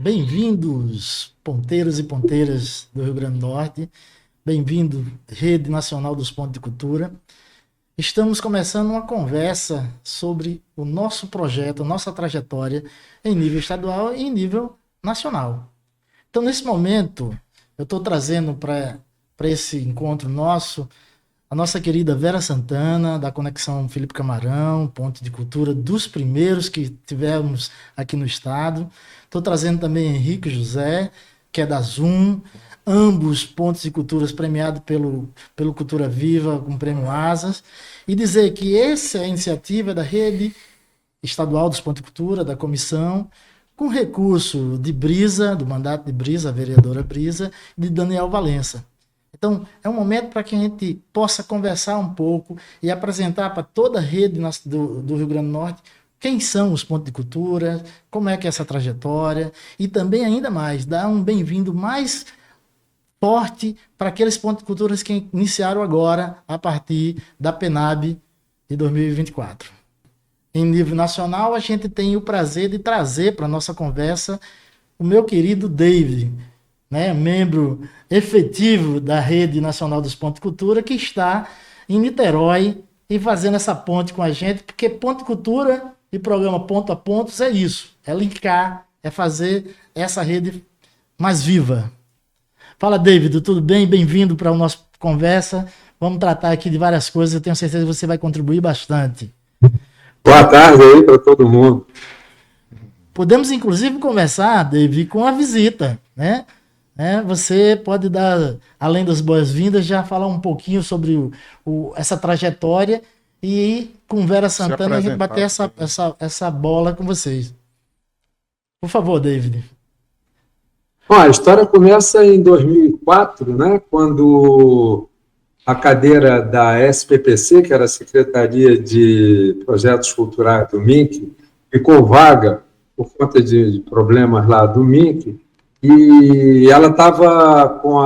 Bem-vindos, ponteiros e ponteiras do Rio Grande do Norte. Bem-vindo, Rede Nacional dos Pontos de Cultura. Estamos começando uma conversa sobre o nosso projeto, a nossa trajetória em nível estadual e em nível nacional. Então, nesse momento, eu estou trazendo para esse encontro nosso a nossa querida Vera Santana, da Conexão Felipe Camarão, Ponto de Cultura, dos primeiros que tivemos aqui no estado. Estou trazendo também Henrique José, que é da Zoom, ambos pontos de culturas premiados pelo Cultura Viva, com o Prêmio Asas, e dizer que essa é a iniciativa da Rede Estadual dos Pontos de Cultura, da comissão, com recurso de Brisa, do mandato de Brisa, a vereadora Brisa, e de Daniel Valença. Então, é um momento para que a gente possa conversar um pouco e apresentar para toda a rede do Rio Grande do Norte quem são os pontos de cultura, como é que é essa trajetória, e também, ainda mais, dar um bem-vindo mais forte para aqueles pontos de cultura que iniciaram agora, a partir da PENAB de 2024. Em nível nacional, a gente tem o prazer de trazer para a nossa conversa o meu querido David, né, membro efetivo da Rede Nacional dos Pontos de Cultura, que está em Niterói e fazendo essa ponte com a gente, porque Ponto de Cultura e programa Ponto a Pontos é isso, é linkar, é fazer essa rede mais viva. Fala, David, tudo bem? Bem-vindo para a nossa conversa. Vamos tratar aqui de várias coisas, eu tenho certeza que você vai contribuir bastante. Boa tarde aí para todo mundo. Podemos, inclusive, conversar, David, com a visita, né? Você pode dar, além das boas-vindas, já falar um pouquinho sobre essa trajetória e com Vera Santana a gente bater essa bola com vocês. Por favor, David. Bom, a história começa em 2004, né, quando a cadeira da SPPC, que era a Secretaria de Projetos Culturais do MINC, ficou vaga por conta de problemas lá do MINC, e ela estava com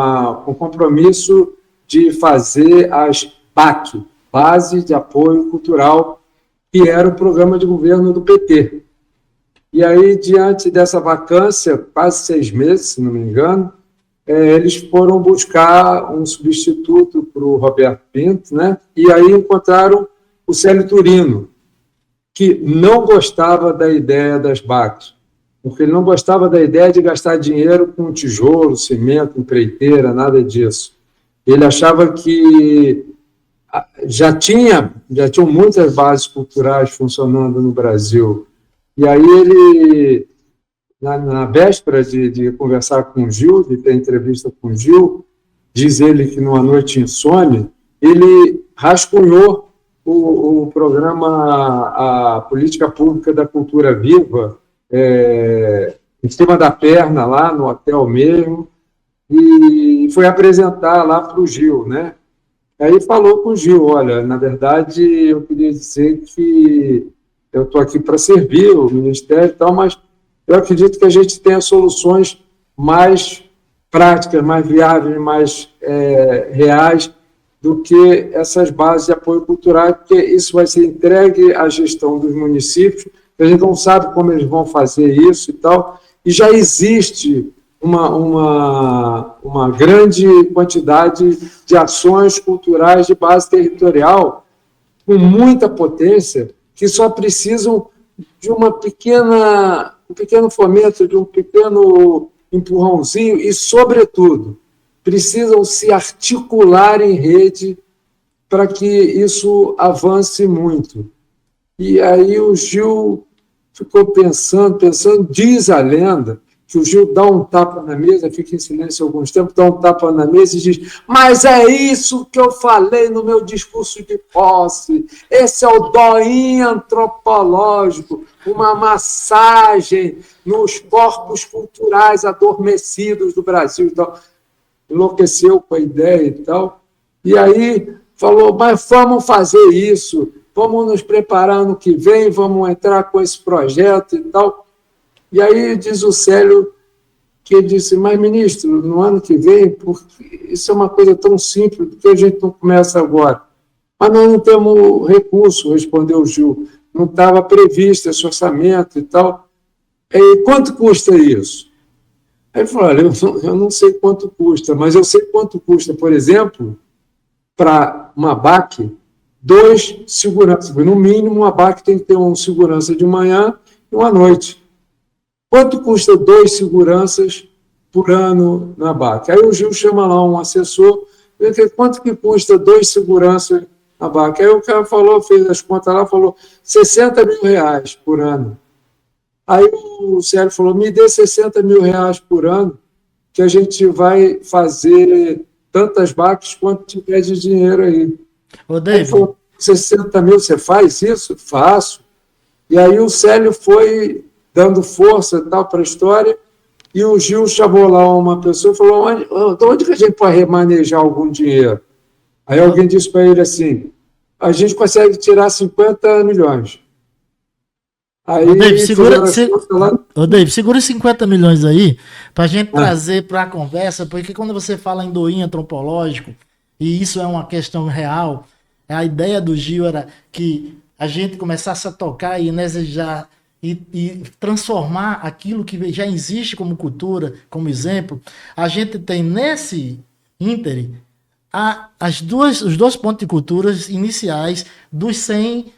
o compromisso de fazer as BAC, Base de Apoio Cultural, que era o programa de governo do PT. E aí, diante dessa vacância, quase 6 meses, se não me engano, eles foram buscar um substituto para o Roberto Pinto, né? E aí encontraram o Célio Turino, que não gostava da ideia das BACs, porque ele não gostava da ideia de gastar dinheiro com tijolo, cimento, empreiteira, nada disso. Ele achava que já tinham muitas bases culturais funcionando no Brasil. E aí ele, na véspera de conversar com o Gil, de ter entrevista com o Gil, diz ele que numa noite insone, ele rascunhou o programa, a Política Pública da Cultura Viva, em cima da perna, lá no hotel mesmo, e foi apresentar lá para o Gil, né? Aí falou com o Gil, olha, na verdade, eu queria dizer que eu estou aqui para servir o Ministério e tal, mas eu acredito que a gente tenha soluções mais práticas, mais viáveis, mais reais do que essas bases de apoio cultural, porque isso vai ser entregue à gestão dos municípios, a gente não sabe como eles vão fazer isso e tal, e já existe uma grande quantidade de ações culturais de base territorial com muita potência, que só precisam de um pequeno fomento, de um pequeno empurrãozinho e, sobretudo, precisam se articular em rede para que isso avance muito. E aí o Gil ficou pensando, diz a lenda, que o Gil dá um tapa na mesa, fica em silêncio alguns tempos, dá um tapa na mesa e diz: mas é isso que eu falei no meu discurso de posse, esse é o doinho antropológico, uma massagem nos corpos culturais adormecidos do Brasil. Então, enlouqueceu com a ideia e tal, e aí falou: mas vamos fazer isso, vamos nos preparar no que vem, vamos entrar com esse projeto e tal. E aí diz o Célio, que ele disse: mas, ministro, no ano que vem, porque isso é uma coisa tão simples, por que a gente não começa agora? Mas nós não temos recurso, respondeu o Gil, não estava previsto esse orçamento e tal. E quanto custa isso? Aí ele falou, olha, eu não sei quanto custa, mas eu sei quanto custa, por exemplo, para uma BAC, 2 seguranças. No mínimo, uma BAC tem que ter um segurança de manhã e uma à noite. Quanto custa 2 seguranças por ano na BAC? Aí o Gil chama lá um assessor, quanto que custa 2 seguranças na BAC? Aí o cara falou, fez as contas lá, falou 60 mil reais por ano. Aí o Célio falou, me dê 60 mil reais por ano, que a gente vai fazer tantas BACs quanto tiver de dinheiro aí. Ô, Aí ele David. falou, 60 mil, você faz isso? Faço. E aí o Célio foi dando força para a história, e o Gil chamou lá uma pessoa e falou, de onde que a gente pode remanejar algum dinheiro? Aí alguém disse para ele assim, a gente consegue tirar 50 milhões. Aí Ô, David, lá... 50 milhões aí para a gente trazer para a conversa, porque quando você fala em doinho antropológico, e isso é uma questão real, a ideia do Gil era que a gente começasse a tocar e desejar e transformar aquilo que já existe como cultura, como exemplo. A gente tem nesse íntere os dois pontos de culturas iniciais dos 100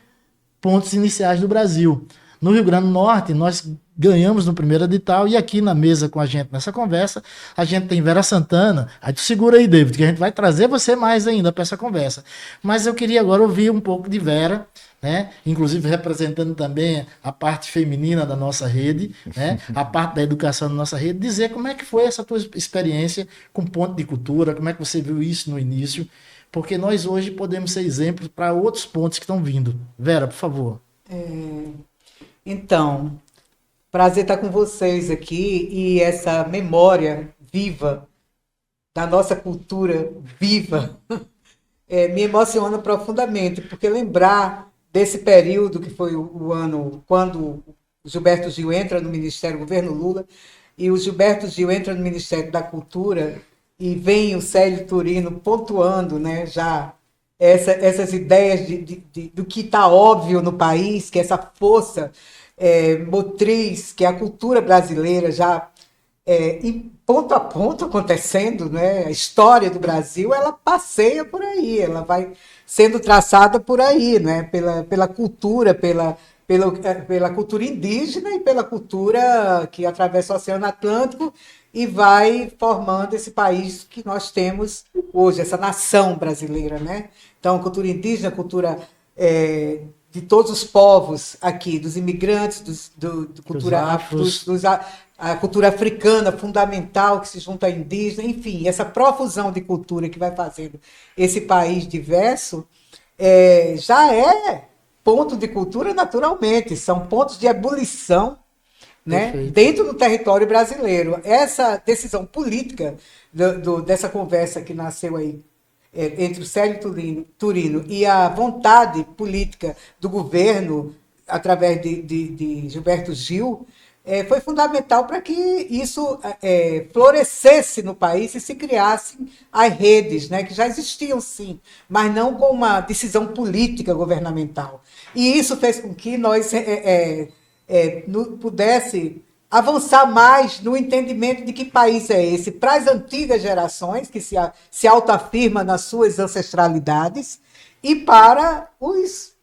pontos iniciais do Brasil. No Rio Grande do Norte, nós ganhamos no primeiro edital, e aqui na mesa com a gente, nessa conversa, a gente tem Vera Santana. Aí tu segura aí, David, que a gente vai trazer você mais ainda para essa conversa. Mas eu queria agora ouvir um pouco de Vera, né? Inclusive representando também a parte feminina da nossa rede, né? A parte da educação da nossa rede, dizer como é que foi essa tua experiência com ponto de cultura, como é que você viu isso no início, porque nós hoje podemos ser exemplos para outros pontos que estão vindo. Vera, por favor. Então, prazer estar com vocês aqui, e essa memória viva da nossa cultura viva me emociona profundamente, porque lembrar desse período que foi o ano quando o Gilberto Gil entra no Ministério, governo Lula, e o Gilberto Gil entra no Ministério da Cultura, e vem o Célio Turino pontuando, né, já essas ideias do que está óbvio no país, que essa força motriz, que é a cultura brasileira já em ponto a ponto acontecendo, né? A história do Brasil, ela passeia por aí, ela vai sendo traçada por aí, né? Pela cultura, pela cultura indígena e pela cultura que atravessa o Oceano Atlântico e vai formando esse país que nós temos hoje, essa nação brasileira, né? Então, cultura indígena, cultura de todos os povos aqui, dos imigrantes, cultura a cultura africana fundamental que se junta à indígena, enfim, essa profusão de cultura que vai fazendo esse país diverso já é ponto de cultura naturalmente, são pontos de ebulição, né, dentro do território brasileiro. Essa decisão política dessa conversa que nasceu aí entre o Célio Turino e a vontade política do governo, através de Gilberto Gil, foi fundamental para que isso florescesse no país e se criassem as redes, né, que já existiam sim, mas não com uma decisão política governamental. E isso fez com que nós pudesse avançar mais no entendimento de que país é esse para as antigas gerações, que se autoafirma nas suas ancestralidades, e para os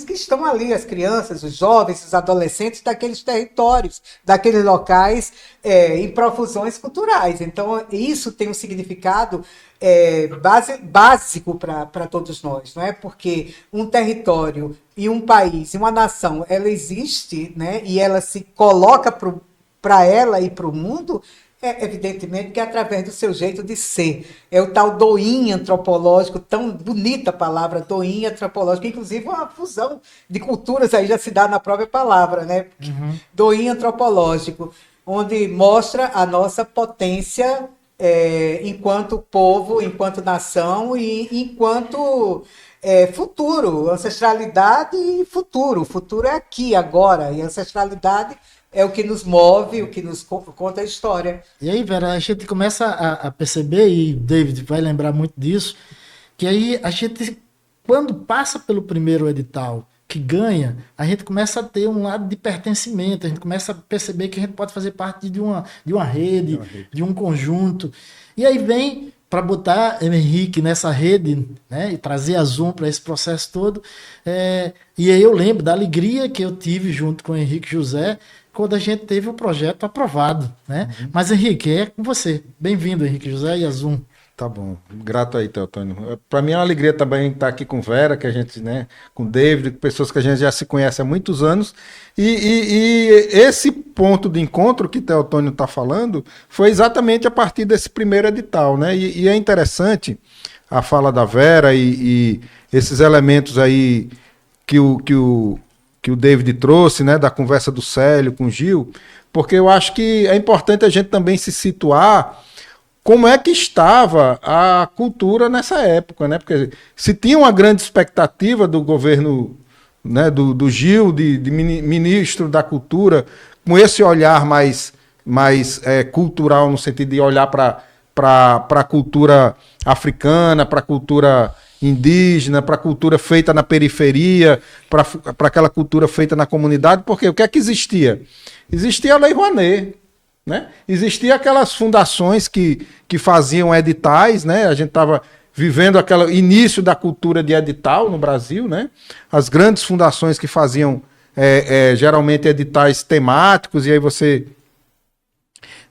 que estão ali, as crianças, os jovens, os adolescentes daqueles territórios, daqueles locais em profusões culturais. Então, isso tem um significado básico para todos nós, não é? Porque um território e um país e uma nação, ela existe, né? E ela se coloca para ela e para o mundo, evidentemente que é através do seu jeito de ser. É o tal doim antropológico, tão bonita a palavra, doim antropológico, inclusive uma fusão de culturas aí já se dá na própria palavra, né? Uhum. Doim antropológico, onde mostra a nossa potência enquanto povo, enquanto nação e enquanto futuro, ancestralidade e futuro. O futuro é aqui, agora, e ancestralidade é o que nos move, o que nos conta a história. E aí, Vera, a gente começa a perceber, e David vai lembrar muito disso, que aí a gente, quando passa pelo primeiro edital, que ganha, a gente começa a ter um lado de pertencimento, a gente começa a perceber que a gente pode fazer parte de uma rede, de um conjunto. E aí vem para botar Henrique nessa rede, né, e trazer a Zoom para esse processo todo. E aí eu lembro da alegria que eu tive junto com o Henrique José quando a gente teve o projeto aprovado, né? Mas, Henrique, é com você. Bem-vindo, Henrique José e a Zoom. Tá bom, grato aí, Teotônio. Para mim é uma alegria também estar aqui com Vera, que a gente, né, com David, com pessoas que a gente já se conhece há muitos anos. E esse ponto de encontro que Teotônio está falando foi exatamente a partir desse primeiro edital, né? E é interessante a fala da Vera e esses elementos aí que o David trouxe, né, da conversa do Célio com o Gil, porque eu acho que é importante a gente também se situar como é que estava a cultura nessa época, né? Porque se tinha uma grande expectativa do governo, né, do Gil, de ministro da cultura, com esse olhar mais cultural, no sentido de olhar para a cultura africana, para a cultura indígena, para a cultura feita na periferia, para aquela cultura feita na comunidade, porque o que é que existia? Existia a Lei Rouanet, né? Existia aquelas fundações que faziam editais, né? A gente estava vivendo aquele início da cultura de edital no Brasil, né? As grandes fundações que faziam geralmente editais temáticos, e aí você,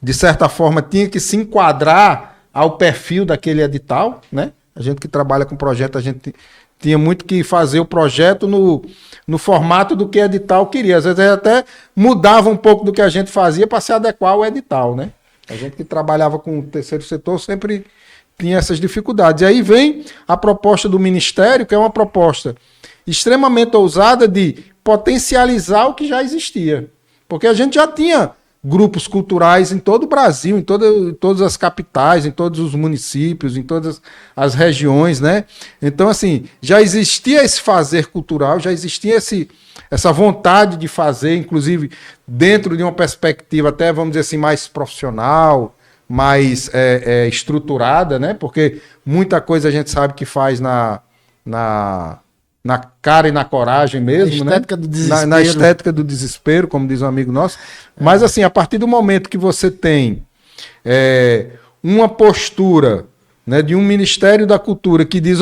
de certa forma, tinha que se enquadrar ao perfil daquele edital, né? A gente que trabalha com projeto, a gente tinha muito que fazer o projeto no formato do que o edital queria. Às vezes até mudava um pouco do que a gente fazia para se adequar ao edital, né? A gente que trabalhava com o terceiro setor sempre tinha essas dificuldades. E aí vem a proposta do Ministério, que é uma proposta extremamente ousada de potencializar o que já existia. Porque a gente já tinha grupos culturais em todo o Brasil, em todas as capitais, em todos os municípios, em todas as regiões, né? Então, assim, já existia esse fazer cultural, já existia essa vontade de fazer, inclusive dentro de uma perspectiva até, vamos dizer assim, mais profissional, mais estruturada, né? Porque muita coisa a gente sabe que faz na cara e na coragem mesmo, na estética, né? Do desespero. Na estética do desespero, como diz um amigo nosso. Mas, assim, a partir do momento que você tem uma postura, né, de um Ministério da Cultura que diz,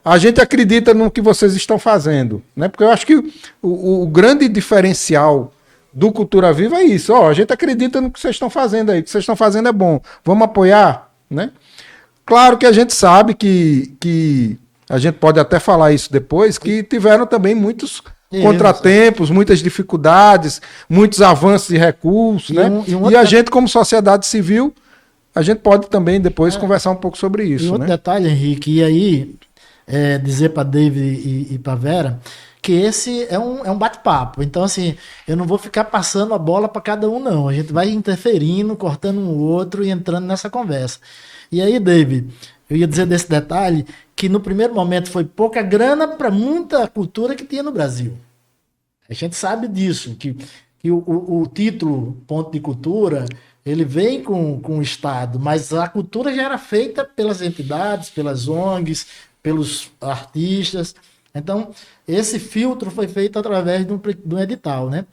a gente acredita no que vocês estão fazendo, né? Porque eu acho que o grande diferencial do Cultura Viva é isso. A gente acredita no que vocês estão fazendo aí, o que vocês estão fazendo é bom. Vamos apoiar, né? Claro que a gente sabe que a gente pode até falar isso depois, que tiveram também muitos contratempos, muitas dificuldades, muitos avanços de recursos, né? E a gente, como sociedade civil, a gente pode também depois conversar um pouco sobre isso. E outro detalhe, Henrique, e aí dizer para David e para Vera que esse é um bate-papo. Então, assim, eu não vou ficar passando a bola para cada um, não. A gente vai interferindo, cortando um outro e entrando nessa conversa. E aí, David, eu ia dizer desse detalhe que no primeiro momento foi pouca grana para muita cultura que tinha no Brasil. A gente sabe disso, que o título Ponto de Cultura, ele vem com o Estado, mas a cultura já era feita pelas entidades, pelas ONGs, pelos artistas. Então, esse filtro foi feito através de um edital, né?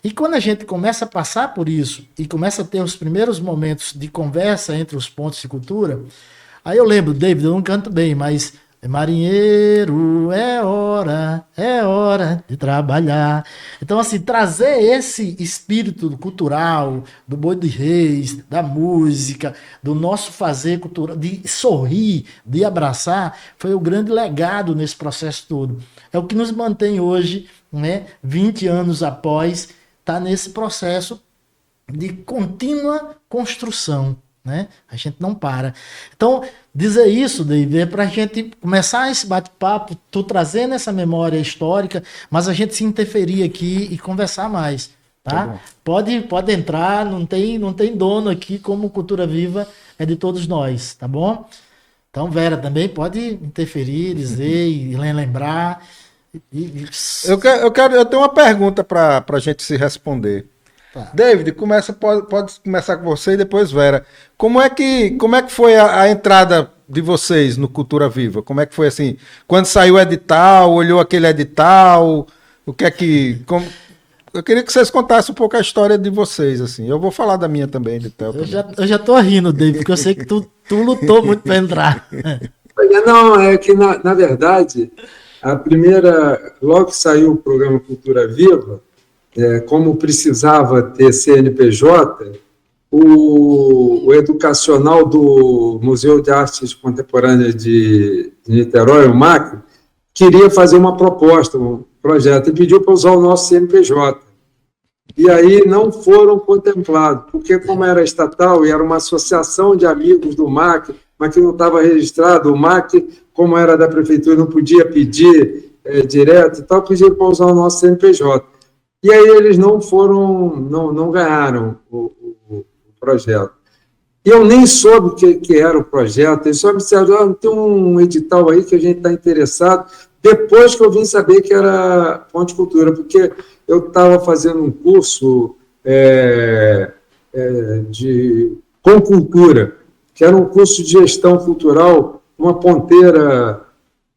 E quando a gente começa a passar por isso e começa a ter os primeiros momentos de conversa entre os pontos de cultura, aí eu lembro, David, eu não canto bem, mas marinheiro, é hora de trabalhar. Então, assim, trazer esse espírito cultural, do Boi de Reis, da música, do nosso fazer cultural, de sorrir, de abraçar, foi o grande legado nesse processo todo. É o que nos mantém hoje, né, 20 anos após, tá nesse processo de contínua construção. Né? A gente não para. Então, dizer isso, David, é para a gente começar esse bate-papo, tô trazendo essa memória histórica, mas a gente se interferir aqui e conversar mais. Tá? Pode entrar, não tem dono aqui, como Cultura Viva é de todos nós, tá bom? Então, Vera, também pode interferir, dizer e lembrar. Eu tenho uma pergunta para a gente se responder. Tá. David, pode começar com você e depois Vera. Como é que foi a entrada de vocês no Cultura Viva? Como é que foi assim? Quando saiu o edital, olhou aquele edital, O que é que... Eu queria que vocês contassem um pouco a história de vocês, assim. Eu vou falar da minha também, de Theo. Eu já tô rindo, David, porque eu sei que tu lutou muito para entrar. Não, é que, na verdade, a primeira, logo que saiu o programa Cultura Viva, como precisava ter CNPJ, o educacional do Museu de Artes Contemporâneas de Niterói, o MAC, queria fazer uma proposta, um projeto, e pediu para usar o nosso CNPJ. E aí não foram contemplados, porque como era estatal e era uma associação de amigos do MAC, mas que não estava registrado, o MAC, como era da prefeitura, não podia pedir direto e tal, pediram para usar o nosso CNPJ. E aí eles não ganharam o projeto. E eu nem soube o que era o projeto, eles só me disseram, tem um edital aí que a gente está interessado, depois que eu vim saber que era Ponte Cultura, porque eu estava fazendo um curso com cultura, que era um curso de gestão cultural, uma ponteira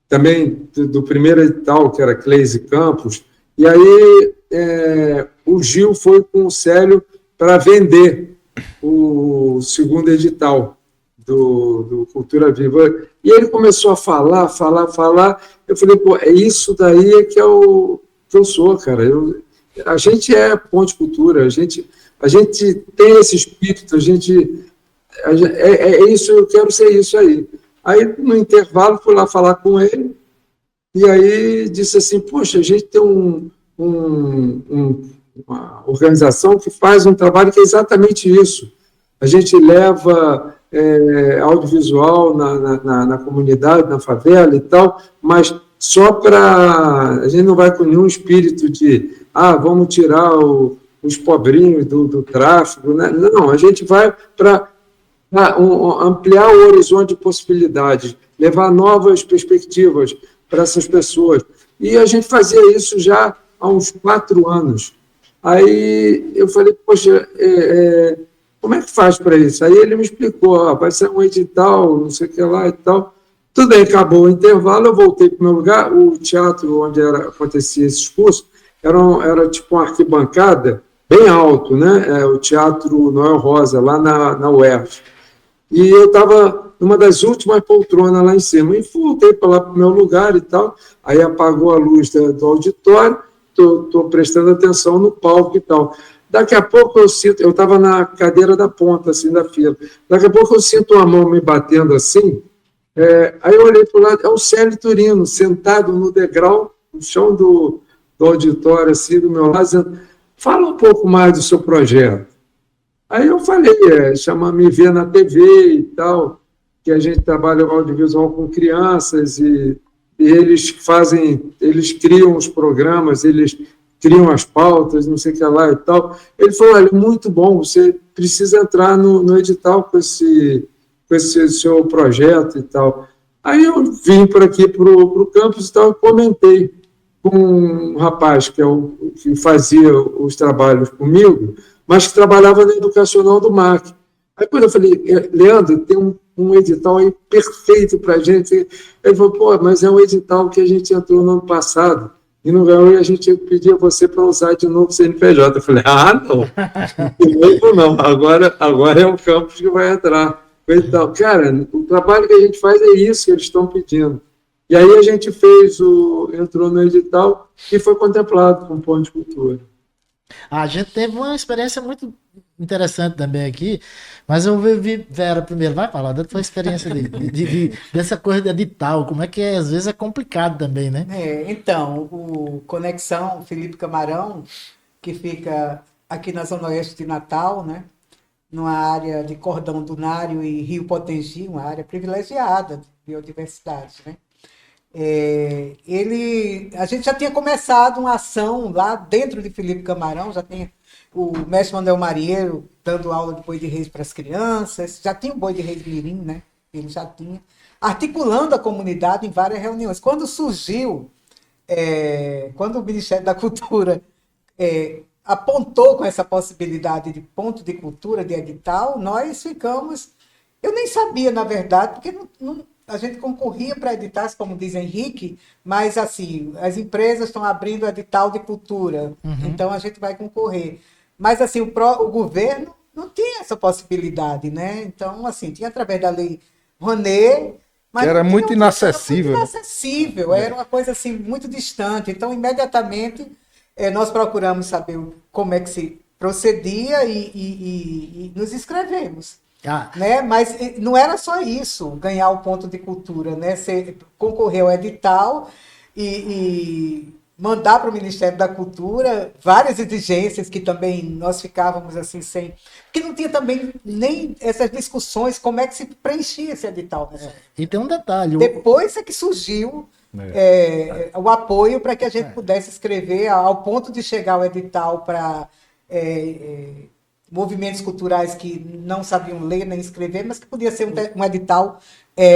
também do primeiro edital, que era Cleise Campos, e aí o Gil foi com o Célio para vender o segundo edital do Cultura Viva. E ele começou a falar. Eu falei, pô, é isso daí que eu sou, cara. A gente é Ponte Cultura, a gente tem esse espírito, é isso, eu quero ser isso aí. Aí, no intervalo, fui lá falar com ele, e aí disse assim, poxa, a gente tem uma organização que faz um trabalho que é exatamente isso. A gente leva audiovisual na comunidade, na favela e tal, mas só para... A gente não vai com nenhum espírito de vamos tirar os pobrinhos do tráfico, né? Não, a gente vai para ampliar o horizonte de possibilidades, levar novas perspectivas para essas pessoas. E a gente fazia isso já há uns 4 anos. Aí eu falei, poxa, como é que faz para isso? Aí ele me explicou, vai ser um edital, não sei o que lá e tal. Tudo bem, acabou o intervalo, eu voltei para o meu lugar, o teatro onde acontecia esses cursos era tipo uma arquibancada bem alto, né? O Teatro Noel Rosa, lá na UERJ. E eu estava numa das últimas poltronas lá em cima, e voltei para lá para o meu lugar e tal, aí apagou a luz do auditório, estou prestando atenção no palco e tal. Daqui a pouco eu estava na cadeira da ponta, assim, da fila, daqui a pouco eu sinto uma mão me batendo assim, aí eu olhei para o lado, é o Célio Turino, sentado no degrau, no chão do auditório, assim, do meu lado, dizendo, fala um pouco mais do seu projeto. Aí eu falei, chama Me Ver na TV e tal, que a gente trabalha audiovisual com crianças e eles criam os programas, eles criam as pautas, não sei o que lá e tal. Ele falou, olha, muito bom, você precisa entrar no edital com esse seu projeto e tal. Aí eu vim por aqui para o campus e tal, e comentei com um rapaz que fazia os trabalhos comigo, mas que trabalhava no educacional do MAC. Aí quando eu falei, Leandro, tem um edital aí perfeito para a gente. Ele falou, pô, mas é um edital que a gente entrou no ano passado e não ganhou, e a gente pedia você para usar de novo o CNPJ. Eu falei, não, de novo não, agora é o campus que vai entrar. Então, cara, o trabalho que a gente faz é isso que eles estão pedindo. E aí a gente entrou no edital e foi contemplado com Ponte de Cultura. A gente teve uma experiência muito interessante também aqui, mas eu vi Vera primeiro, vai falar da tua experiência dessa coisa de edital, como é que às vezes é complicado também, né? Então, o Conexão Felipe Camarão, que fica aqui na Zona Oeste de Natal, né? Numa área de Cordão Dunário e Rio Potengi, uma área privilegiada de biodiversidade, né? A gente já tinha começado uma ação lá dentro de Felipe Camarão, já tem o mestre Manuel Marieiro dando aula de boi de reis para as crianças, já tinha o boi de reis mirim, né? Ele já tinha, articulando a comunidade em várias reuniões. Quando surgiu, quando o Ministério da Cultura apontou com essa possibilidade de ponto de cultura, de edital, nós ficamos... Eu nem sabia, na verdade, porque a gente concorria para editais, como diz Henrique, mas assim, as empresas estão abrindo edital de cultura, então a gente vai concorrer. Mas assim, o governo não tinha essa possibilidade, né? Então, assim, tinha através da lei Rouanet, mas Era não muito tinha- inacessível. Era muito inacessível, era uma coisa assim muito distante. Então, imediatamente, nós procuramos saber como é que se procedia e nos inscrevemos. Ah, Né? Mas não era só isso, ganhar o ponto de cultura, né? Você concorrer ao edital e mandar para o Ministério da Cultura várias exigências que também nós ficávamos assim sem, porque não tinha também nem essas discussões como é que se preenchia esse edital. Né? e tem um detalhe. Depois é que surgiu o apoio para que a gente pudesse escrever ao ponto de chegar ao edital para movimentos culturais que não sabiam ler nem escrever, mas que podia ser um edital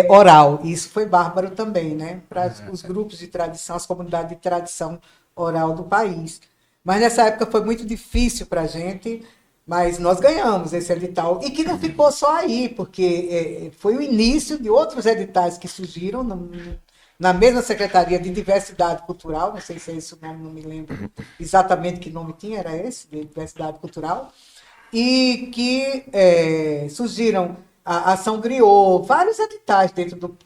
oral. E isso foi bárbaro também, né? Para os grupos de tradição, as comunidades de tradição oral do país. Mas nessa época foi muito difícil para a gente, mas nós ganhamos esse edital. E que não ficou só aí, porque foi o início de outros editais que surgiram na mesma Secretaria de Diversidade Cultural, não sei se é esse o nome, não me lembro exatamente que nome tinha, era esse, de Diversidade Cultural, e que surgiram a Ação Griot, vários editais dentro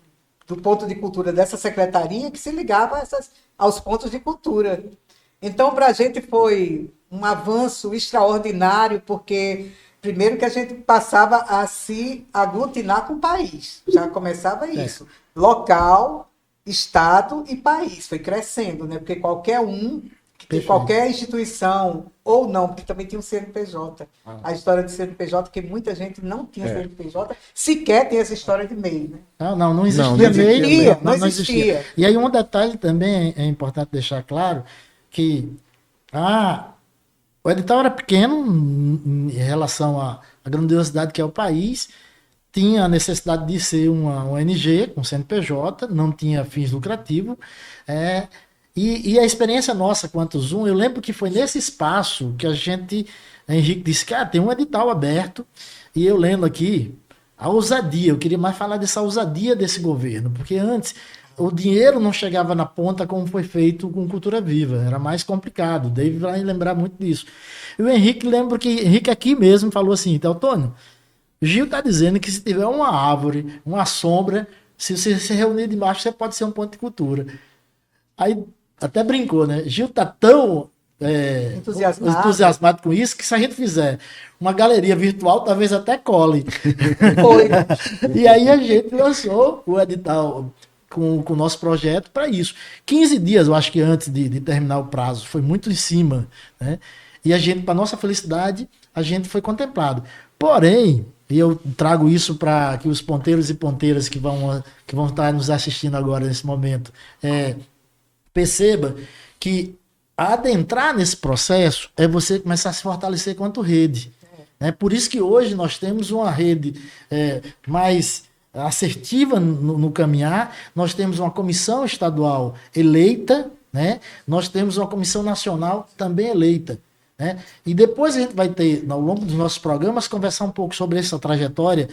do ponto de cultura dessa secretaria que se ligava aos pontos de cultura. Então, para a gente foi um avanço extraordinário, porque primeiro que a gente passava a se aglutinar com o país, já começava isso, local, estado e país, foi crescendo, né? Porque qualquer qualquer instituição, ou não, porque também tinha um CNPJ. A história do CNPJ, que muita gente não tinha CNPJ, sequer tem essa história de MEI. Né? Não existia Não existia, MEI. não existia. E aí um detalhe também é importante deixar claro, que o edital era pequeno em relação à grandiosidade que é o país, tinha a necessidade de ser uma ONG com CNPJ, não tinha fins lucrativos, e a experiência nossa quanto Zoom, eu lembro que foi nesse espaço que Henrique disse que tem um edital aberto, e eu lendo aqui, a ousadia, eu queria mais falar dessa ousadia desse governo, porque antes o dinheiro não chegava na ponta como foi feito com Cultura Viva, era mais complicado, o David vai lembrar muito disso. E o Henrique, lembro que Henrique aqui mesmo falou assim, Teotônio, Gil está dizendo que se tiver uma árvore, uma sombra, se você se reunir debaixo, você pode ser um ponto de cultura. Aí até brincou, né? Gil tá tão entusiasmado com isso que se a gente fizer uma galeria virtual, talvez até cole. Foi. E aí a gente lançou o edital com o nosso projeto para isso. 15 dias, eu acho que antes de terminar o prazo, foi muito em cima, né? E a gente, para nossa felicidade, a gente foi contemplado. Porém, e eu trago isso para que os ponteiros e ponteiras que vão estar nos assistindo agora nesse momento perceba que adentrar nesse processo é você começar a se fortalecer quanto rede. Por isso que hoje nós temos uma rede mais assertiva no caminhar, nós temos uma comissão estadual eleita, né? Nós temos uma comissão nacional também eleita. Né? E depois a gente vai ter, ao longo dos nossos programas, conversar um pouco sobre essa trajetória,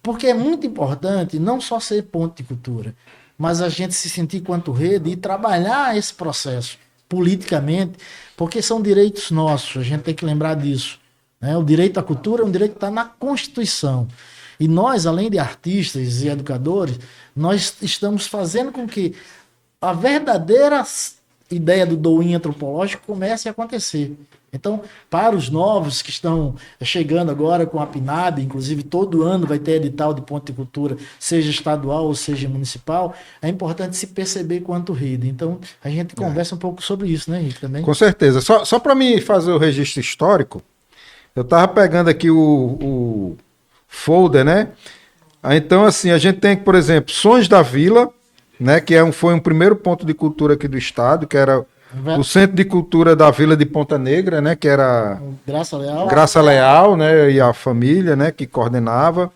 porque é muito importante não só ser ponto de cultura, mas a gente se sentir quanto rede e trabalhar esse processo politicamente, porque são direitos nossos, a gente tem que lembrar disso. Né? O direito à cultura é um direito que está na Constituição. E nós, além de artistas e educadores, nós estamos fazendo com que a verdadeira ideia do douin antropológico comece a acontecer. Então, para os novos que estão chegando agora com a PNAD, inclusive todo ano vai ter edital de ponto de cultura, seja estadual ou seja municipal, é importante se perceber quanto rede. Então, a gente conversa um pouco sobre isso, né, Henrique, também? Com certeza. Só para mim fazer o registro histórico, eu estava pegando aqui o folder, né? Então, assim, a gente tem, por exemplo, Sons da Vila, né, que foi um primeiro ponto de cultura aqui do estado, que era o Centro de Cultura da Vila de Ponta Negra, né, que era Graça Leal, né, e a família, né, que coordenava.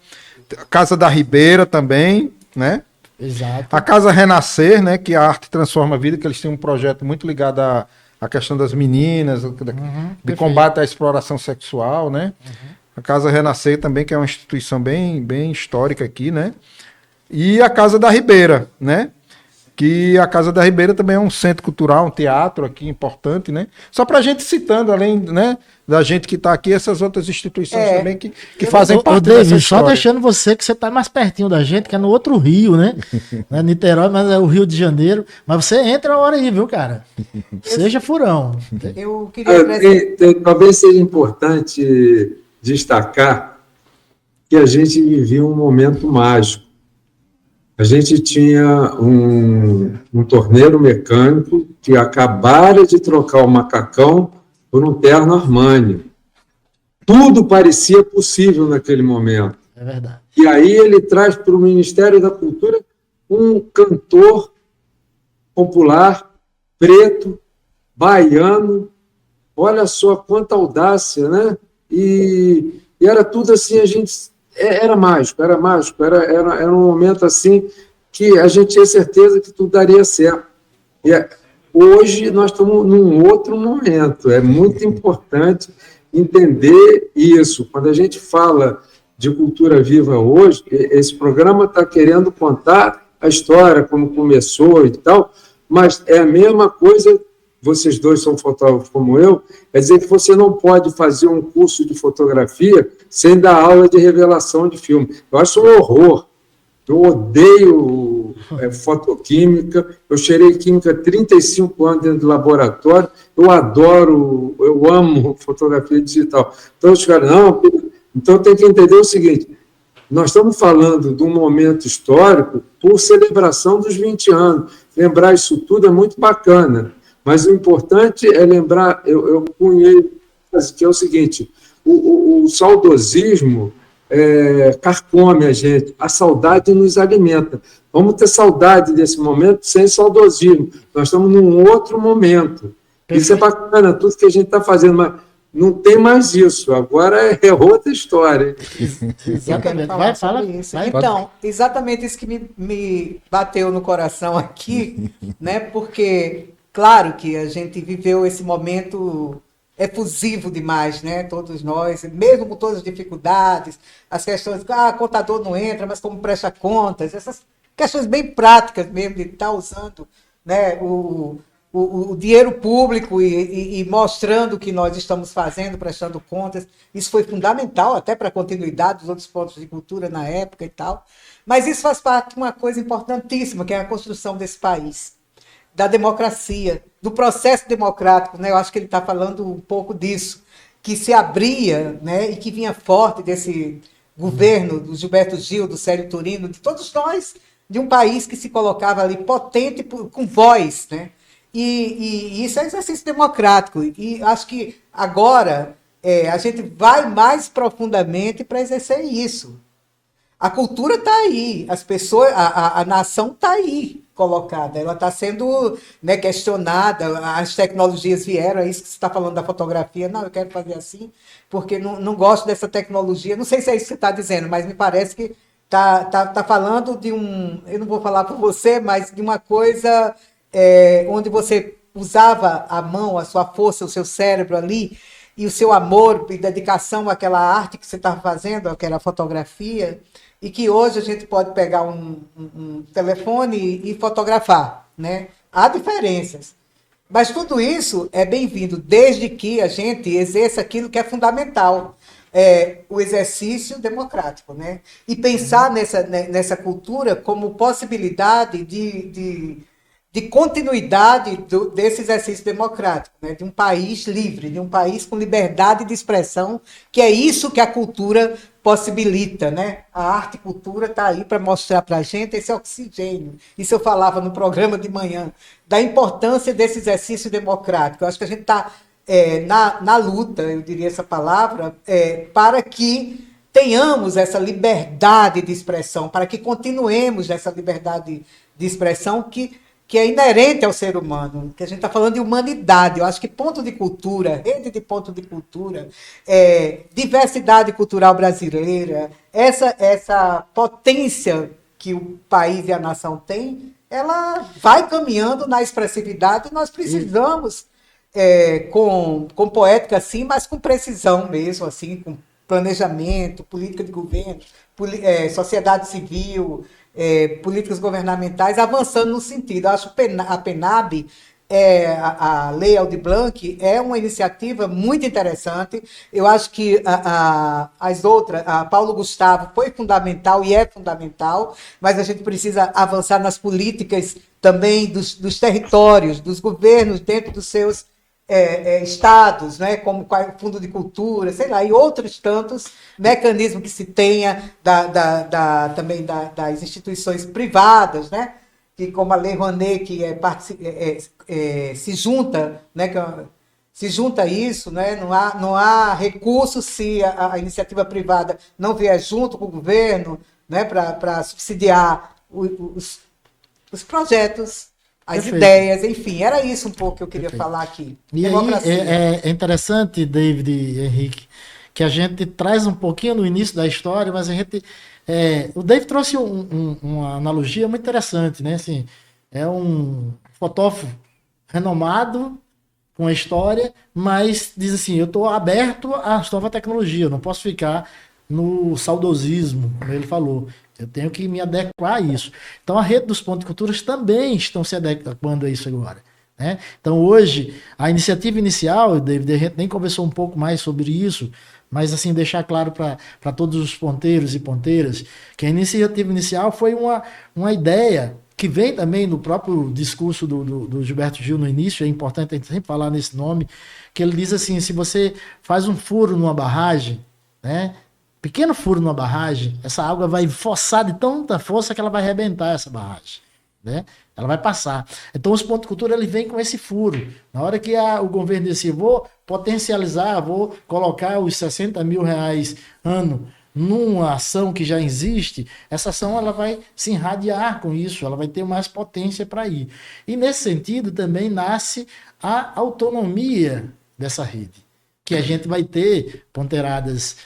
A Casa da Ribeira também, né? Exato. A Casa Renascer, né, que a arte transforma a vida, que eles têm um projeto muito ligado à questão das meninas, de combate à exploração sexual, né? A Casa Renascer também, que é uma instituição bem histórica aqui, né? e a Casa da Ribeira, né? Que a Casa da Ribeira também é um centro cultural, um teatro aqui importante, né? Só para a gente citando, além, né, da gente que está aqui, essas outras instituições também que fazem parte dessa David, só história. deixando você que você está mais pertinho da gente, que é no outro Rio, né? Não é Niterói, mas é o Rio de Janeiro. Mas você entra a hora aí, viu, cara? Seja furão. Eu queria Talvez seja importante destacar que a gente vivia um momento mágico. A gente tinha um torneiro mecânico que acabara de trocar o macacão por um terno Armani. Tudo parecia possível naquele momento. É verdade. E aí ele traz para o Ministério da Cultura um cantor popular, preto, baiano. Olha só quanta audácia, né? E era tudo assim, a gente... Era mágico, era um momento assim que a gente tinha certeza que tudo daria certo. E hoje nós estamos num outro momento, é muito importante entender isso. Quando a gente fala de cultura viva hoje, esse programa está querendo contar a história, como começou e tal, mas é a mesma coisa. Vocês dois são fotógrafos como eu, é dizer que você não pode fazer um curso de fotografia sem dar aula de revelação de filme. Eu acho um horror. Eu odeio fotoquímica, eu cheirei química 35 anos dentro do laboratório, eu amo fotografia digital. Então, os caras, não, então tem que entender o seguinte, nós estamos falando de um momento histórico por celebração dos 20 anos. Lembrar isso tudo é muito bacana. Mas o importante é lembrar, eu cunhei, que é o seguinte, o saudosismo carcome a gente, a saudade nos alimenta. Vamos ter saudade desse momento sem saudosismo. Nós estamos num outro momento. Isso é bacana, tudo que a gente está fazendo, mas não tem mais isso. Agora é outra história. Exatamente. Fala isso. Então, exatamente isso que me bateu no coração aqui, né? Porque... Claro que a gente viveu esse momento efusivo demais, né? Todos nós, mesmo com todas as dificuldades, as questões, contador não entra, mas como presta contas, essas questões bem práticas mesmo, de estar usando, né, o dinheiro público e mostrando o que nós estamos fazendo, prestando contas. Isso foi fundamental até para a continuidade dos outros pontos de cultura na época e tal. Mas isso faz parte de uma coisa importantíssima, que é a construção desse país, da democracia, do processo democrático, né? Eu acho que ele está falando um pouco disso, que se abria, né? E que vinha forte desse governo do Gilberto Gil, do Célio Turino, de todos nós, de um país que se colocava ali potente, com voz, né? E isso é exercício democrático. E acho que agora a gente vai mais profundamente para exercer isso. A cultura está aí, as pessoas, a nação está aí colocada, ela está sendo, né, questionada, as tecnologias vieram, é isso que você está falando da fotografia, não, eu quero fazer assim, porque não gosto dessa tecnologia, não sei se é isso que você está dizendo, mas me parece que tá falando de eu não vou falar por você, mas de uma coisa onde você usava a mão, a sua força, o seu cérebro ali, e o seu amor e dedicação àquela arte que você estava fazendo, aquela fotografia, e que hoje a gente pode pegar um telefone e fotografar, né? Há diferenças. Mas tudo isso é bem-vindo, desde que a gente exerça aquilo que é fundamental, o exercício democrático, né? E pensar nessa cultura como possibilidade de continuidade desse exercício democrático, né? De um país livre, de um país com liberdade de expressão, que é isso que a cultura possibilita, né? A arte e cultura está aí para mostrar para a gente esse oxigênio. Isso eu falava no programa de manhã, da importância desse exercício democrático. Eu acho que a gente está na luta, eu diria essa palavra, para que tenhamos essa liberdade de expressão, para que continuemos nessa liberdade de expressão que é inerente ao ser humano, que a gente está falando de humanidade. Eu acho que ponto de cultura, rede de ponto de cultura, diversidade cultural brasileira, essa potência que o país e a nação tem, ela vai caminhando na expressividade, e nós precisamos, com poética, sim, mas com precisão mesmo, assim, com planejamento, política de governo, sociedade civil, políticas governamentais avançando no sentido. Eu acho que a PENAB, a Lei Aldir Blanc, é uma iniciativa muito interessante. Eu acho que as outras, a Paulo Gustavo foi fundamental e é fundamental, mas a gente precisa avançar nas políticas também dos territórios, dos governos dentro dos seus estados, né, como o Fundo de Cultura, sei lá, e outros tantos mecanismos que se tenha também das instituições privadas, né, que como a Lei Rouanet, que se junta, né, se junta a isso, né, não há recurso se a iniciativa privada não vier junto com o governo, né, para subsidiar os projetos, as Perfeito. ideias, enfim, era isso um pouco que eu queria falar aqui. E Democracia. aí é interessante, David e Henrique, que a gente traz um pouquinho no início da história, mas a gente. O David trouxe uma analogia muito interessante, né? Assim, é um fotógrafo renomado com a história, mas diz assim: eu estou aberto à nova tecnologia, eu não posso ficar no saudosismo, como ele falou. Eu tenho que me adequar a isso. Então, a rede dos pontos de culturas também estão se adequando a isso agora, né? Então, hoje, a iniciativa inicial, David, a gente nem conversou um pouco mais sobre isso, mas, assim, deixar claro para todos os ponteiros e ponteiras que a iniciativa inicial foi uma ideia que vem também no próprio discurso do Gilberto Gil no início, é importante a gente sempre falar nesse nome, que ele diz assim: se você faz um furo numa barragem, né? Pequeno furo numa barragem, essa água vai forçar de tanta força que ela vai arrebentar essa barragem, né? Ela vai passar. Então os pontos de cultura ele vem com esse furo. Na hora que o governo disse: vou potencializar, vou colocar os 60 mil reais ano numa ação que já existe, essa ação ela vai se irradiar com isso, ela vai ter mais potência para ir. E nesse sentido também nasce a autonomia dessa rede, que a gente vai ter, ponteiradas,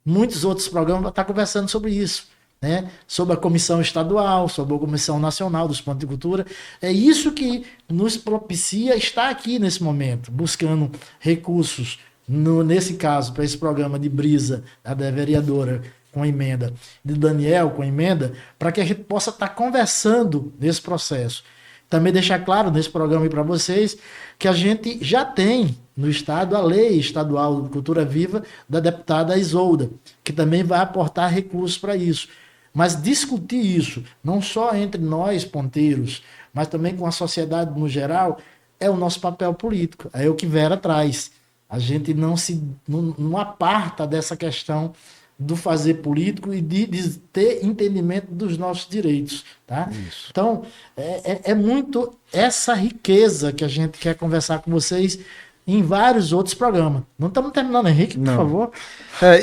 muitos outros programas vão estar conversando sobre isso, né? Sobre a comissão estadual, sobre a comissão nacional dos pontos de cultura. É isso que nos propicia estar aqui nesse momento, buscando recursos, nesse caso, para esse programa de Brisa, da vereadora com emenda, de Daniel com emenda, para que a gente possa estar conversando nesse processo. Também deixar claro nesse programa para vocês que a gente já tem no Estado a Lei Estadual de Cultura Viva da deputada Isolda, que também vai aportar recursos para isso. Mas discutir isso, não só entre nós, ponteiros, mas também com a sociedade no geral, é o nosso papel político. É o que Vera traz. A gente não aparta dessa questão do fazer político e de ter entendimento dos nossos direitos, tá? Isso. Então, é muito essa riqueza que a gente quer conversar com vocês em vários outros programas. Não estamos terminando, Henrique, por favor.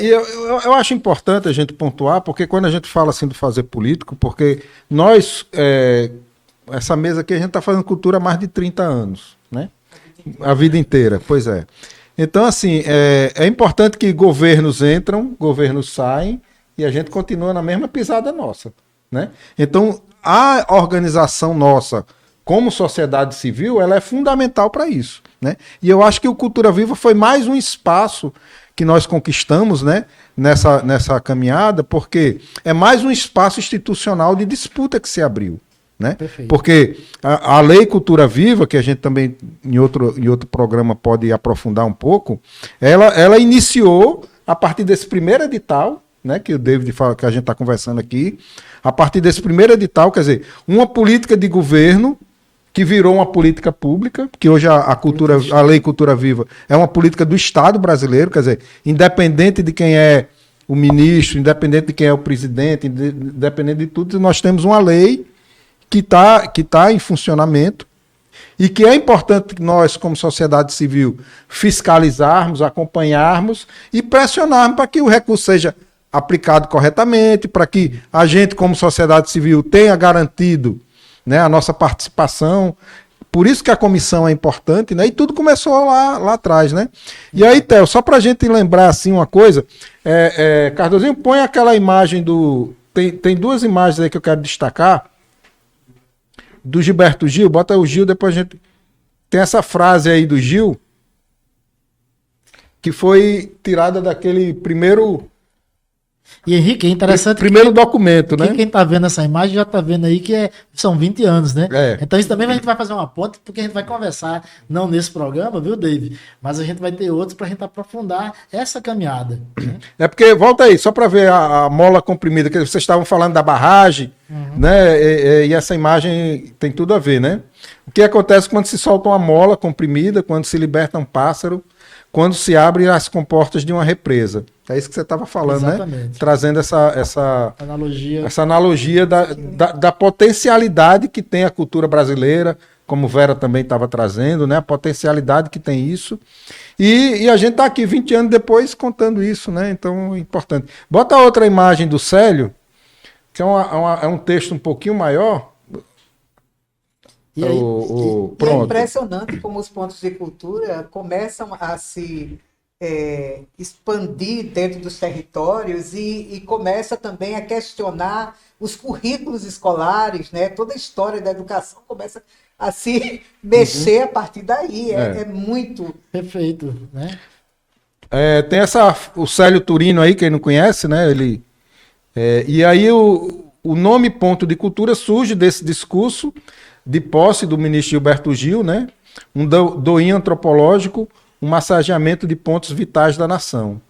E eu acho importante a gente pontuar, porque quando a gente fala assim do fazer político, porque nós, essa mesa aqui, a gente está fazendo cultura há mais de 30 anos, né? A vida inteira, pois é. Então, assim, é importante que governos entram, governos saem, e a gente continua na mesma pisada nossa, né? Então, a organização nossa, como sociedade civil, ela é fundamental para isso, né? E eu acho que o Cultura Viva foi mais um espaço que nós conquistamos, né, nessa caminhada, porque é mais um espaço institucional de disputa que se abriu, né? Porque a Lei Cultura Viva, que a gente também em outro programa pode aprofundar um pouco, ela iniciou a partir desse primeiro edital, né, que o David fala, que a gente está conversando aqui, a partir desse primeiro edital, quer dizer, uma política de governo que virou uma política pública, que hoje a Lei Cultura Viva é uma política do Estado brasileiro, quer dizer, independente de quem é o ministro, independente de quem é o presidente, independente de tudo, nós temos uma lei que tá em funcionamento e que é importante que nós, como sociedade civil, fiscalizarmos, acompanharmos e pressionarmos para que o recurso seja aplicado corretamente, para que a gente, como sociedade civil, tenha garantido, né, a nossa participação. Por isso que a comissão é importante, né? E tudo começou lá atrás, né? E aí, Theo, só para a gente lembrar assim uma coisa, Cardozinho, põe aquela imagem tem duas imagens aí que eu quero destacar, do Gilberto Gil, bota o Gil, depois a gente tem essa frase aí do Gil, que foi tirada daquele primeiro E Henrique, é interessante Primeiro documento, que né? quem está vendo essa imagem já está vendo aí que são 20 anos, né? É. Então isso também a gente vai fazer uma ponte, porque a gente vai conversar, não nesse programa, viu, David? Mas a gente vai ter outros para a gente aprofundar essa caminhada. Né? É porque, volta aí, só para ver a mola comprimida, que vocês estavam falando da barragem, né? E essa imagem tem tudo a ver, né? O que acontece quando se solta uma mola comprimida, quando se liberta um pássaro, quando se abrem as comportas de uma represa. É isso que você estava falando, Exatamente. né? Trazendo essa Analogia da potencialidade que tem a cultura brasileira, como Vera também estava trazendo, né? A potencialidade que tem isso. E a gente está aqui 20 anos depois contando isso, né? Então é importante. Bota outra imagem do Célio, que é um texto um pouquinho maior. E aí, E é pronto. impressionante como os pontos de cultura começam a se expandir dentro dos territórios e começa também a questionar os currículos escolares, né? Toda a história da educação começa a se mexer a partir daí. É muito... Perfeito, né? Tem o Célio Turino aí, quem não conhece, né? E aí o nome ponto de cultura surge desse discurso de posse do ministro Gilberto Gil, né? Um doinho antropológico, um massageamento de pontos vitais da nação.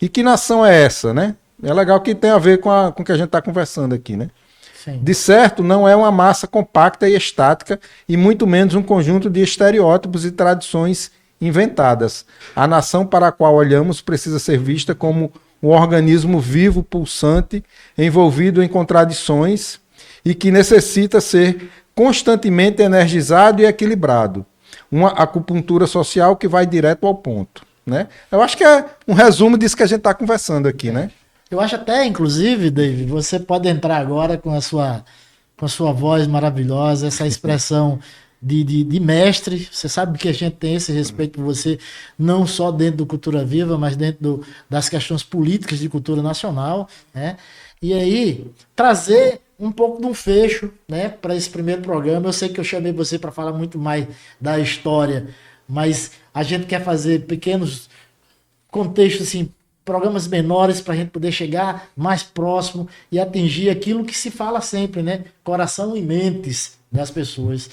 E que nação é essa, né? É legal que tem a ver com o que a gente está conversando aqui, né? Sim. De certo, não é uma massa compacta e estática, e muito menos um conjunto de estereótipos e tradições inventadas. A nação para a qual olhamos precisa ser vista como um organismo vivo, pulsante, envolvido em contradições e que necessita ser constantemente energizado e equilibrado. Uma acupuntura social que vai direto ao ponto, né? Eu acho que é um resumo disso que a gente está conversando aqui, né? Eu acho até, inclusive, David, você pode entrar agora com a sua voz maravilhosa, essa expressão de mestre. Você sabe que a gente tem esse respeito por você, não só dentro do Cultura Viva, mas dentro das questões políticas de cultura nacional, né? E aí, trazer um pouco de um fecho, né, para esse primeiro programa. Eu sei que eu chamei você para falar muito mais da história, mas a gente quer fazer pequenos contextos, assim, programas menores para a gente poder chegar mais próximo e atingir aquilo que se fala sempre, né? Coração e mentes das pessoas.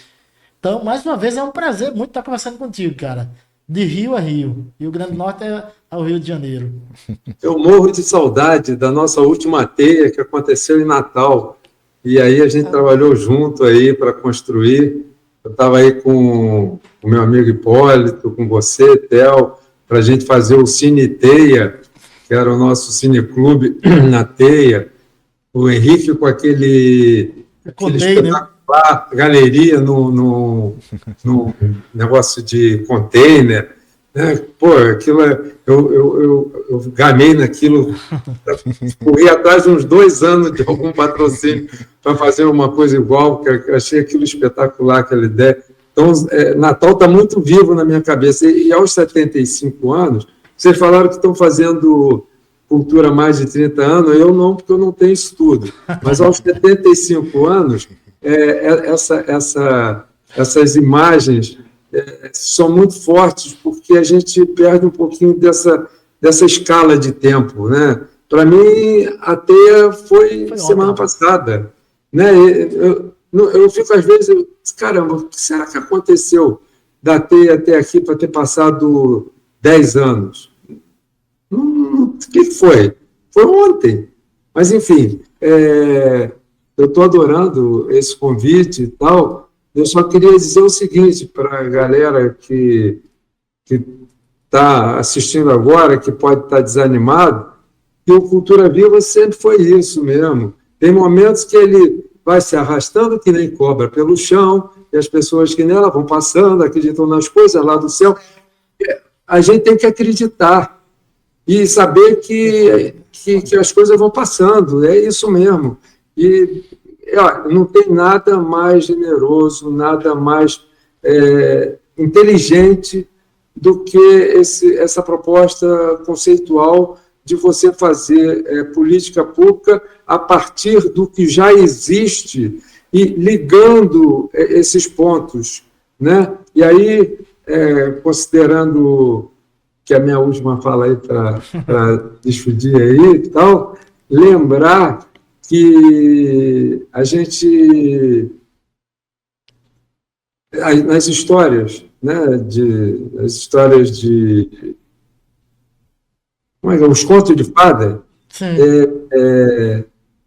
Então, mais uma vez, é um prazer muito estar conversando contigo, cara. De Rio a Rio. Rio Grande do Norte ao Rio de Janeiro. Eu morro de saudade da nossa última teia que aconteceu em Natal. E aí a gente trabalhou junto aí para construir. Eu estava aí com o meu amigo Hipólito, com você, Theo, para a gente fazer o Cine Teia, que era o nosso cineclube na Teia. O Henrique com aquele espetacular galeria no negócio de container. Pô, aquilo eu gamei naquilo, corri atrás de uns 2 anos de algum patrocínio para fazer uma coisa igual, que eu achei aquilo espetacular, aquela ideia. Então, Natal está muito vivo na minha cabeça. E aos 75 anos, vocês falaram que estão fazendo cultura há mais de 30 anos, eu não, porque eu não tenho estudo. Mas aos 75 anos, essas imagens são muito fortes, porque a gente perde um pouquinho dessa escala de tempo, né? Para mim, a teia foi semana passada, né? Eu fico, às vezes, caramba, o que será que aconteceu da teia até aqui para ter passado 10 anos? O que foi? Foi ontem. Mas, enfim, eu estou adorando esse convite e tal. Eu só queria dizer o seguinte para a galera que está assistindo agora, que pode estar desanimado, que o Cultura Viva sempre foi isso mesmo. Tem momentos que ele vai se arrastando que nem cobra pelo chão, e as pessoas que nela vão passando, acreditam nas coisas lá do céu. A gente tem que acreditar e saber que as coisas vão passando, é isso mesmo. E não tem nada mais generoso, nada mais inteligente do que essa proposta conceitual de você fazer política pública a partir do que já existe e ligando esses pontos, né? E aí, considerando que a minha última fala aí para despedir aí e tal, lembrar que a gente, nas histórias, né, as histórias de, como é que é, os contos de fada, Sim.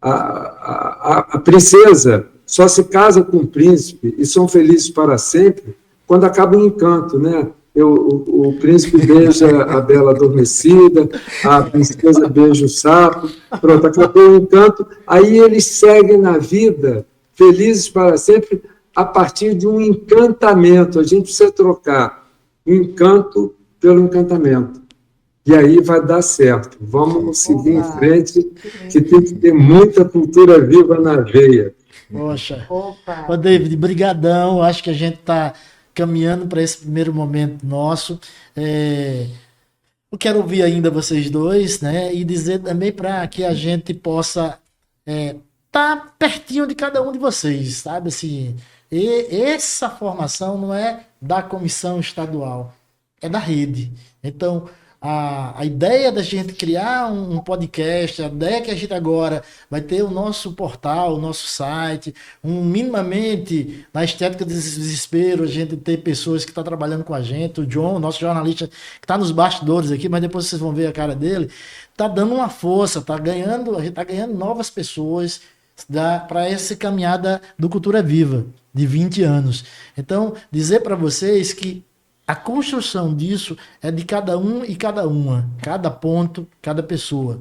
A princesa só se casa com o príncipe e são felizes para sempre quando acaba o encanto, né? O príncipe beija a bela adormecida, a princesa beija o sapo, pronto, acabou o encanto, aí eles seguem na vida felizes para sempre a partir de um encantamento. A gente precisa trocar o encanto pelo encantamento. E aí vai dar certo. Vamos seguir em frente, que tem que ter muita cultura viva na veia. Poxa. Opa. Ô, David, brigadão. Acho que a gente está caminhando para esse primeiro momento nosso. Eu quero ouvir ainda vocês dois, né? E dizer também para que a gente possa tá pertinho de cada um de vocês, sabe? Assim, essa formação não é da comissão estadual, é da rede. Então, a ideia da gente criar um podcast, a ideia que a gente agora vai ter o nosso portal, o nosso site, minimamente na estética do desespero, a gente ter pessoas que estão trabalhando com a gente, o John, nosso jornalista, que está nos bastidores aqui, mas depois vocês vão ver a cara dele, está dando uma força, a gente está ganhando novas pessoas para essa caminhada do Cultura Viva, de 20 anos. Então, dizer para vocês que a construção disso é de cada um e cada uma, cada ponto, cada pessoa.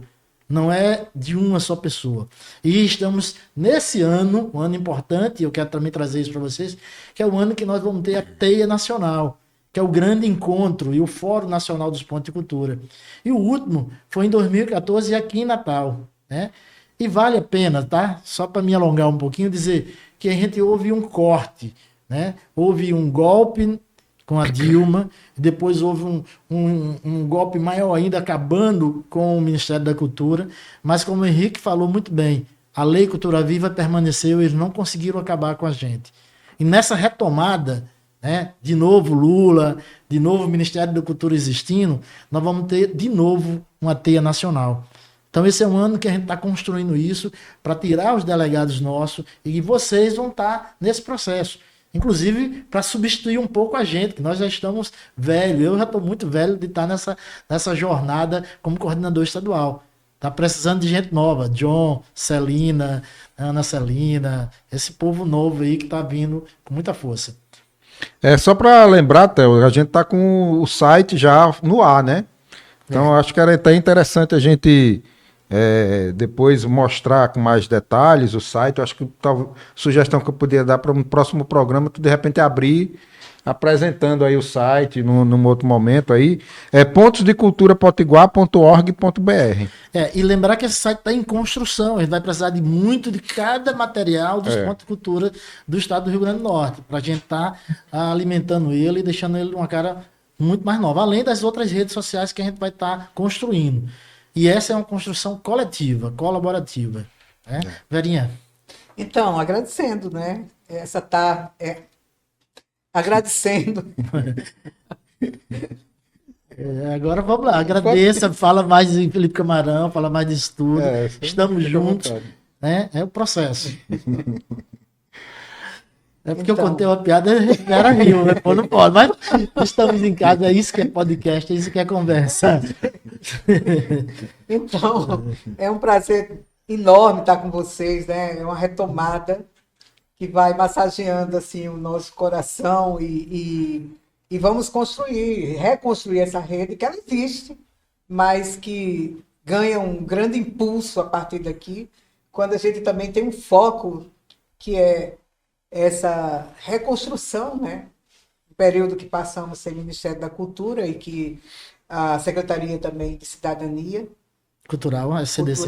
Não é de uma só pessoa. E estamos nesse ano, um ano importante, eu quero também trazer isso para vocês, que é o ano que nós vamos ter a Teia Nacional, que é o grande encontro e o Fórum Nacional dos Pontos de Cultura. E o último foi em 2014 aqui em Natal, né? E vale a pena, tá? Só para me alongar um pouquinho, dizer que a gente houve um corte, né? Houve um golpe com a Dilma, depois houve um golpe maior ainda, acabando com o Ministério da Cultura, mas como o Henrique falou muito bem, a Lei Cultura Viva permaneceu, eles não conseguiram acabar com a gente. E nessa retomada, né, de novo Lula, de novo o Ministério da Cultura existindo, nós vamos ter de novo uma teia nacional. Então esse é um ano que a gente está construindo isso para tirar os delegados nossos e vocês vão estar nesse processo. Inclusive para substituir um pouco a gente, que nós já estamos velhos. Eu já estou muito velho de estar nessa jornada como coordenador estadual. Está precisando de gente nova. John, Celina, Ana Celina, esse povo novo aí que está vindo com muita força. Só para lembrar, Theo, a gente está com o site já no ar, né? Então acho que era até interessante a gente depois mostrar com mais detalhes o site. Eu acho que sugestão que eu poderia dar para um próximo programa, tu de repente abrir apresentando aí o site num outro momento aí, pontosdeculturapotiguar.org.br. E lembrar que esse site está em construção, a gente vai precisar de muito de cada material dos pontos de cultura do estado do Rio Grande do Norte, para a gente estar alimentando ele e deixando ele uma cara muito mais nova, além das outras redes sociais que a gente vai estar construindo. E essa é uma construção coletiva, colaborativa. Né? Verinha. Então, agradecendo, né? Agradecendo. Agora vamos lá, agradeça, fala mais de Felipe Camarão, fala mais disso tudo. Estamos juntos. Né? É o processo. É porque eu contei uma piada e era rio, né? Pô, não pode, mas estamos em casa, é isso que é podcast, é isso que é conversa. Então, é um prazer enorme estar com vocês, né? É uma retomada que vai massageando assim o nosso coração e vamos reconstruir essa rede que ela existe, mas que ganha um grande impulso a partir daqui, quando a gente também tem um foco que é essa reconstrução, né? O período que passamos sem Ministério da Cultura e que a Secretaria também de Cidadania Cultural, a CDC.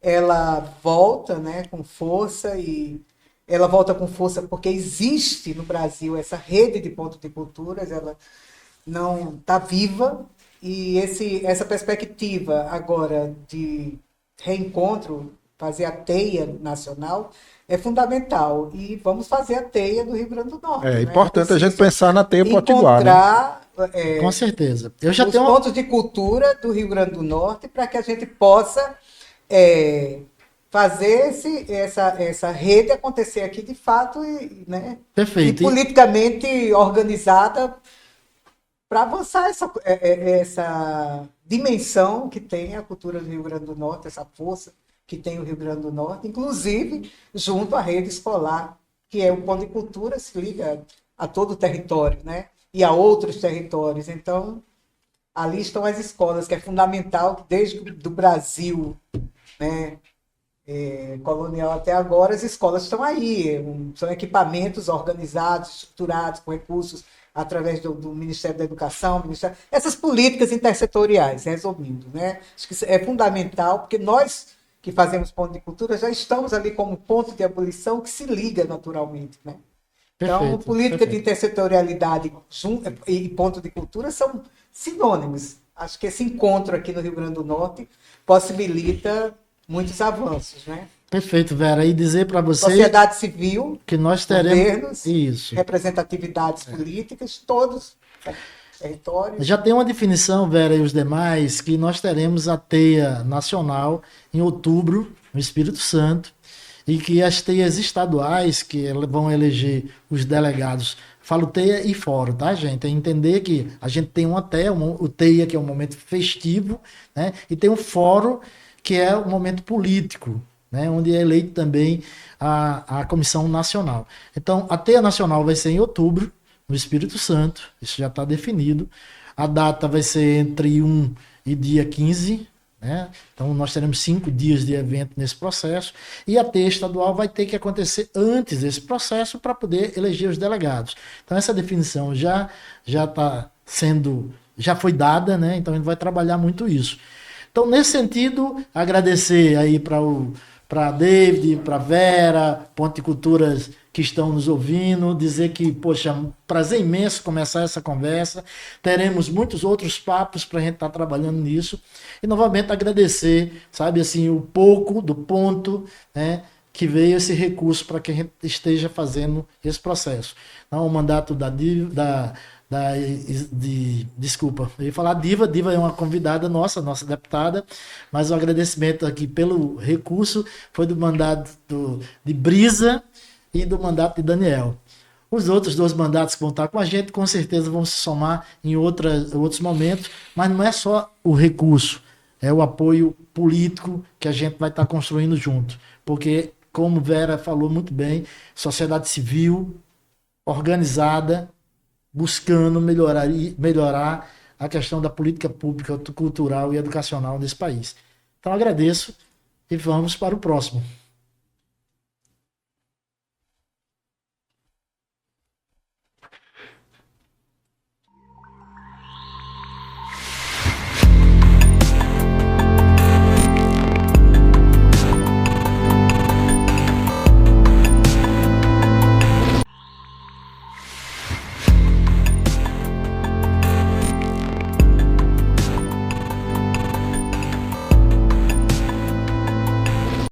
Ela volta, né, com força, e ela volta com força porque existe no Brasil essa rede de pontos de culturas, ela não está viva, e essa perspectiva agora de reencontro, fazer a teia nacional, é fundamental. E vamos fazer a teia do Rio Grande do Norte. É importante a gente pensar na teia potiguar. Né? Com certeza. Pontos de cultura do Rio Grande do Norte para que a gente possa fazer essa rede acontecer aqui de fato, né? Perfeito. E politicamente organizada para avançar essa dimensão que tem a cultura do Rio Grande do Norte, essa força que tem o Rio Grande do Norte, inclusive junto à rede escolar, que é o Pão de Cultura, se liga a todo o território, né? E a outros territórios. Então, ali estão as escolas, que é fundamental, que desde do Brasil, né, colonial até agora, as escolas estão aí. São equipamentos organizados, estruturados, com recursos através do Ministério da Educação, essas políticas intersetoriais, resumindo, né? Acho que isso é fundamental, porque nós que fazemos ponto de cultura já estamos ali como ponto de ebulição que se liga naturalmente, né? Então, Perfeito, política de perfeito. intersetorialidade e ponto de cultura são sinônimos. Acho que esse encontro aqui no Rio Grande do Norte possibilita muitos avanços, né? Perfeito, Vera. E dizer para você Sociedade civil, que nós teremos governos, isso. representatividades políticas, todos, territórios. Já tem uma definição, Vera, e os demais, que nós teremos a teia nacional em outubro, no Espírito Santo, e que as teias estaduais, que vão eleger os delegados, falo teia e fórum, tá, gente? É entender que a gente tem uma teia, o teia, que é um momento festivo, né? E tem o fórum, que é um momento político, né? Onde é eleito também a Comissão Nacional. Então, a teia nacional vai ser em outubro, no Espírito Santo, isso já está definido. A data vai ser entre 1 e dia 15, né? Então nós teremos 5 dias de evento nesse processo, e a teia estadual vai ter que acontecer antes desse processo para poder eleger os delegados. Então essa definição já está sendo, já foi dada, né? Então a gente vai trabalhar muito isso. Então nesse sentido, agradecer aí para David, para Vera, Ponte de Culturas que estão nos ouvindo, dizer que, poxa, um prazer imenso começar essa conversa, teremos muitos outros papos para a gente estar trabalhando nisso, e novamente agradecer, sabe, assim, o pouco do ponto, né, que veio esse recurso para que a gente esteja fazendo esse processo. Então, o mandato desculpa, eu ia falar Diva é uma convidada nossa deputada, mas o agradecimento aqui pelo recurso foi do mandato de Brisa e do mandato de Daniel. Os outros 2 mandatos que vão estar com a gente, com certeza vão se somar em outros momentos, mas não é só o recurso, é o apoio político que a gente vai estar construindo junto, porque, como Vera falou muito bem, sociedade civil organizada, buscando melhorar a questão da política pública, cultural e educacional nesse país. Então agradeço e vamos para o próximo.